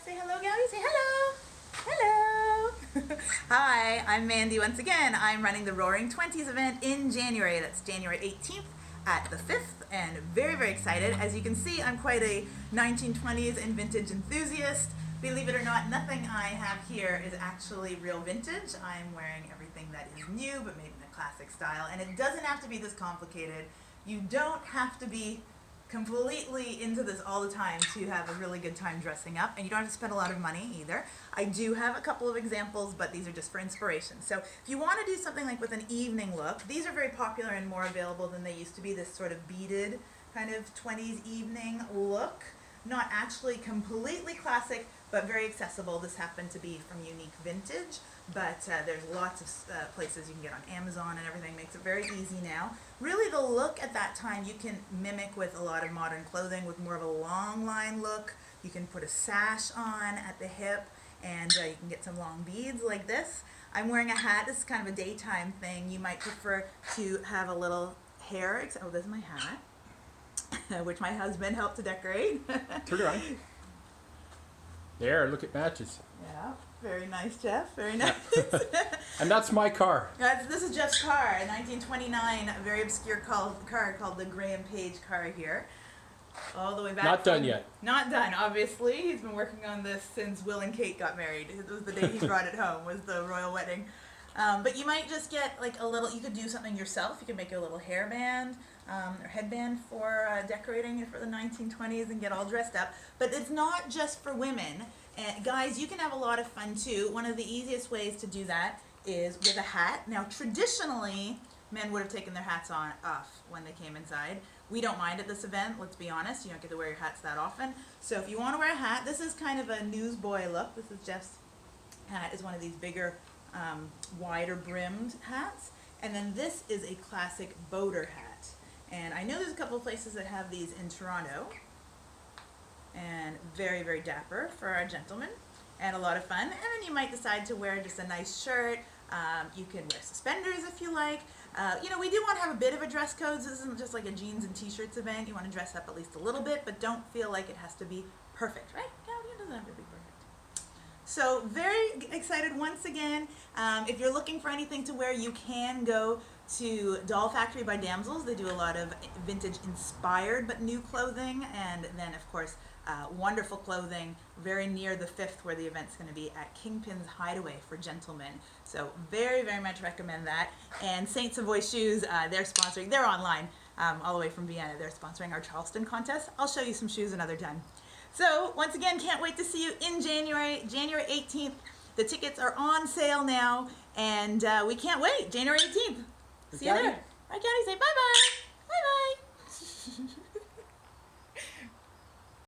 Say hello, Gabby. Say hello. Hello. Hi, I'm Mandy once again. I'm running the Roaring 20s event in January. That's January 18th at the 5th, and very, very excited. As you can see, I'm quite a 1920s and vintage enthusiast. Believe it or not, nothing I have here is actually real vintage. I'm wearing everything that is new, but made in a classic style, and it doesn't have to be this complicated. You don't have to be completely into this all the time to have a really good time dressing up, and you don't have to spend a lot of money either. I do have a couple of examples, but these are just for inspiration. So if you want to do something like with an evening look, these are very popular and more available than they used to be, this sort of beaded kind of 20s evening look. Not actually completely classic, but very accessible. This happened to be from Unique Vintage, but there's lots of places you can get on Amazon and everything. Makes it very easy now. Really, the look at that time you can mimic with a lot of modern clothing with more of a long line look. You can put a sash on at the hip, and you can get some long beads like this. I'm wearing a hat. This is kind of a daytime thing. You might prefer to have a little hair. Oh, this is my hat, which my husband helped to decorate. Turn it around. There, look, it matches. Yeah, very nice, Jeff. Very nice. And that's my car. This is Jeff's car, a 1929, a very obscure car called the Graham Paige car here. All the way back. Not done yet. Not done, obviously. He's been working on this since Will and Kate got married. It was the day he brought it home, was the royal wedding. But you might just get like a little, you could do something yourself. You could make a little hairband or headband for decorating it for the 1920s and get all dressed up. But it's not just for women. Guys, you can have a lot of fun too. One of the easiest ways to do that is with a hat. Now, traditionally, men would have taken their hats off when they came inside. We don't mind at this event, let's be honest. You don't get to wear your hats that often. So if you want to wear a hat, this is kind of a newsboy look. This is Jeff's hat, is one of these bigger, wider brimmed hats. And then this is a classic boater hat. And I know there's a couple of places that have these in Toronto. And very, very dapper for our gentlemen, and a lot of fun. And then you might decide to wear just a nice shirt. You can wear suspenders if you like. You know, we do want to have a bit of a dress code. This isn't just like a jeans and t-shirts event. You want to dress up at least a little bit, but don't feel like it has to be perfect, right? No, it doesn't have to be perfect. So very excited once again. If you're looking for anything to wear, you can go to Doll Factory by Damsels. They do a lot of vintage inspired but new clothing, and then of course wonderful clothing very near the 5th, where the event's going to be at Kingpin's Hideaway for gentlemen. So very, very much recommend that. And Saint Savoy Shoes, they're sponsoring, they're online all the way from Vienna. They're sponsoring our Charleston contest. I'll show you some shoes another time. So once again, can't wait to see you in January 18th. The tickets are on sale now, and we can't wait. January 18th. See you there. Bye, Caddy. Say bye-bye.